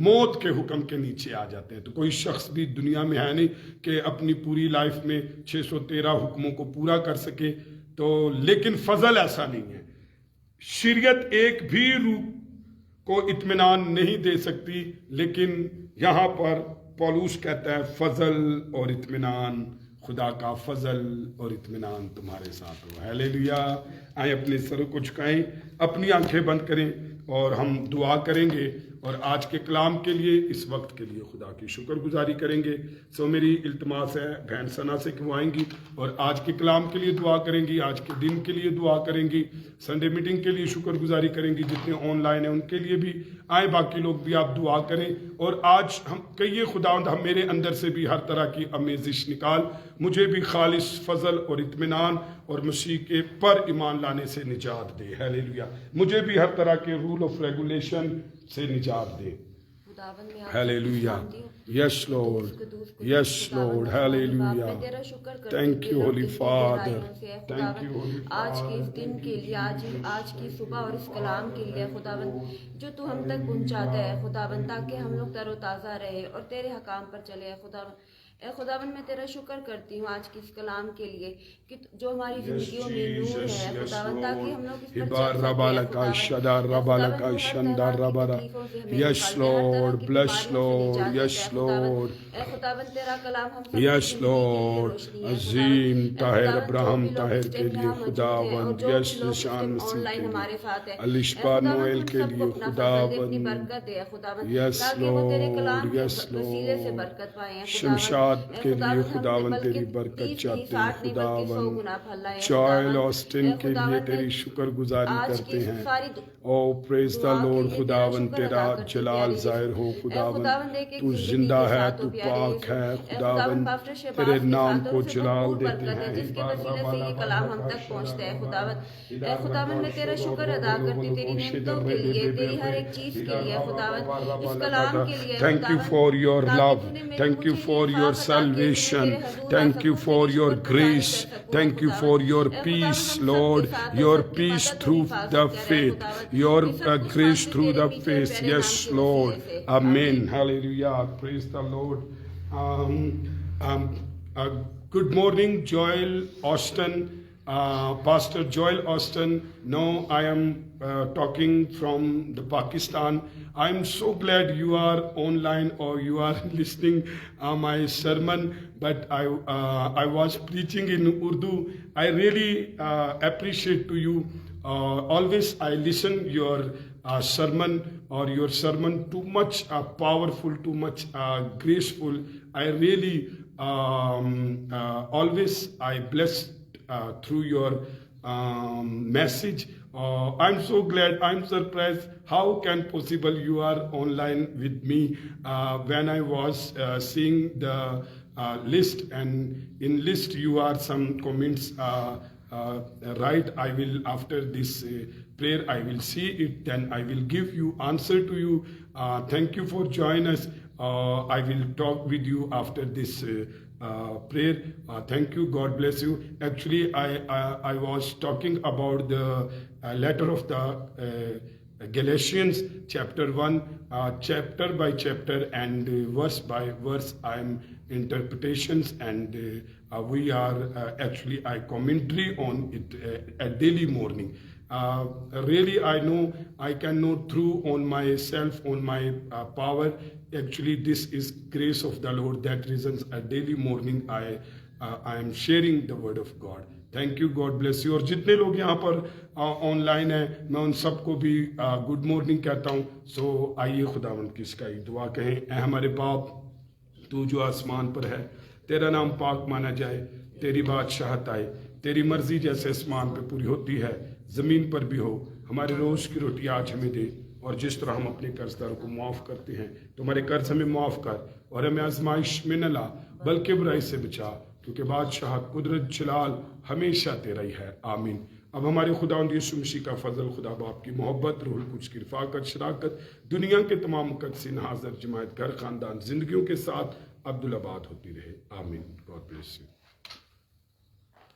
موت کے حکم کے نیچے آ جاتے ہیں. تو کوئی شخص بھی دنیا میں ہے نہیں کہ اپنی پوری لائف میں 613 حکموں کو پورا کر سکے. تو لیکن فضل ایسا نہیں ہے. شریعت ایک بھی روح کو اطمینان نہیں دے سکتی، لیکن یہاں پر پولوس کہتا ہے فضل اور اطمینان، خدا کا فضل اور اطمینان تمہارے ساتھ ہو. ہیلیلویا. آئیں اپنے سروں کو جھکائیں، اپنی آنکھیں بند کریں اور ہم دعا کریں گے، اور آج کے کلام کے لیے، اس وقت کے لیے خدا کی شکر گزاری کریں گے. سو میری التماس ہے بہن ثنا سے کہ وہ آئیں گی اور آج کے کلام کے لیے دعا کریں گی، آج کے دن کے لیے دعا کریں گی، سنڈے میٹنگ کے لیے شکر گزاری کریں گی. جتنے آن لائن ہیں ان کے لیے بھی آئیں، باقی لوگ بھی آپ دعا کریں. اور آج ہم کہیے خداوند ہم میرے اندر سے بھی ہر طرح کی آمیزش نکال، مجھے بھی خالص فضل اور اطمینان اور مسیح کے پر ایمان لانے سے نجات دے. ہیلیلویا. مجھے بھی ہر طرح کے رول آف ریگولیشن سے نجات دے. Hallelujah. Yes lord, yes lord. Hallelujah. Thank you holy father, thank you holy آج کے اس دن کے لیے، آج کی صبح اور اس کلام کے لیے خداوند جو تو ہم تک پہنچاتا ہے خداوند، تاکہ ہم لوگ تر و تازہ رہے اور تیرے حکام پر چلے. اے خداوند میں تیرا شکر کرتی ہوں آج کے اس کلام کے لیے کہ جو ہماری زندگیوں میں نور ہے خداوند، تاکہ ہم لوگ اس پر چل سکیں. یس لارڈ، بلش لارڈ. یس لارڈ، اے خداوند تیرا کلام ہم سب یس لارڈ. عظیم طاہر ابراہم طاہر کے لیے خداوند. یس نشان مسیح کے لیے، الشبا نویل کے لیے خداوند. یس لارڈ، یس لارڈ. شمشاد کے لیے خداوند تیری برکت چاہتے ہیں خداوند. چائل آسٹن کے لیے تیری شکر گزاری کرتے ہیں. او پریز دا لارڈ. خداوند تیرا جلال ظاہر ہو خداوند. تو زندہ ہے، تو پاک ہے خداوند. تیرے نام کو جلال دیتے ہیں. جس کے وسیلے سے یہ کلام ہم تک پہنچتا ہے خداوند. اے خداوند میں تیرا شکر ادا کرتی تیری نعمتوں کے لیے، تیری ہر ایک چیز کے لیے خداوند، اس کلام کے لیے. Thank you for your love. Thank you for your salvation. Thank you for your grace. Thank you for your peace, Lord. Your peace through the faith. Your grace through the faith. Yes, Lord. Amen. Hallelujah. Praise the Lord. Good morning, Joel Austin. Pastor Joel Austin. Now I am talking from the Pakistan. I'm so glad you are online or you are listening my sermon, but I was preaching in Urdu. I really appreciate to you. Always I listen your sermon or your sermon too much powerful, too much graceful. I really always I blessed through your message. I'm so glad, I'm surprised how can possible you are online with me. When I was seeing the list, and in list you are some comments right. I will after this prayer I will see it, then I will give you answer to you. Thank you for joining us. I will talk with you after this prayer. Thank you. God bless you. Actually, I was talking about the letter of the Galatians, chapter 1, chapter by chapter and verse by verse. I am interpretations, and we are actually I commentary on it at daily morning. Really, I know I cannot through on myself, on my power. Actually, this is grace of the Lord. That reasons at daily morning I am sharing the word of God. Thank you. God bless you. اور جتنے لوگ یہاں پر on line ہیں میں ان سب کو بھی good morning کہتا ہوں. سو آئیے خداوند کی اس کا دعا کہیں. اے ہمارے باپ، تو جو آسمان پر ہے، تیرا نام پاک مانا جائے، تیری بادشاہت آئے، تیری مرضی جیسے آسمان پہ پوری ہوتی ہے زمین پر بھی ہو. ہمارے روز کی روٹی آج ہمیں دے، اور جس طرح ہم اپنے قرض داروں کو معاف کرتے ہیں تو ہمارے قرض ہمیں معاف کر، اور ہمیں آزمائش میں نہ لا بلکہ برائی سے بچا، کیونکہ بادشاہت، قدرت، جلال ہمیشہ تیرا ہی ہے. آمین. اب ہمارے خداوند یسوع مسیح کا فضل، خدا باپ کی محبت، روح القدس کی رفاقت، شراکت، دنیا کے تمام مقدسین حاضر جماعت، گھر، خاندان، زندگیوں کے ساتھ عبدالآباد ہوتی رہے. آمین. God bless you.